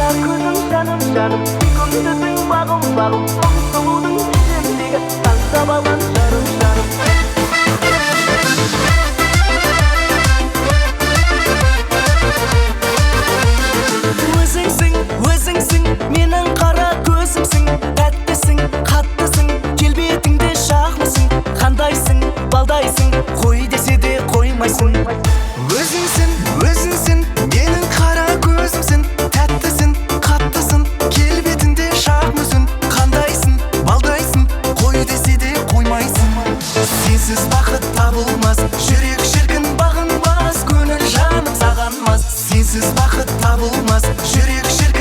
қара көзің жаным жаным, сүйкімдісің бағым бағым, мың сұлудың ішіндегі таңдап алған жарым жарым. Өзіңсің, менің қара көзімсің, тәттісің, қаттысың, келбетіңде шағмысың, қандайсың, балдайсың, қой десе де қоймайсың. Өзіңсің, менің қара көзімсің, тәттісің, қаттысың, келбетіңде шағмысың, қандайсың, балдайсың, қой десе де қоймайсың. Сенсіз бақыт табылмас, жүрек шіркін бағынбас, көңіл жаным саған мас. Сенсіз бақыт табылмас, жүрек шіркін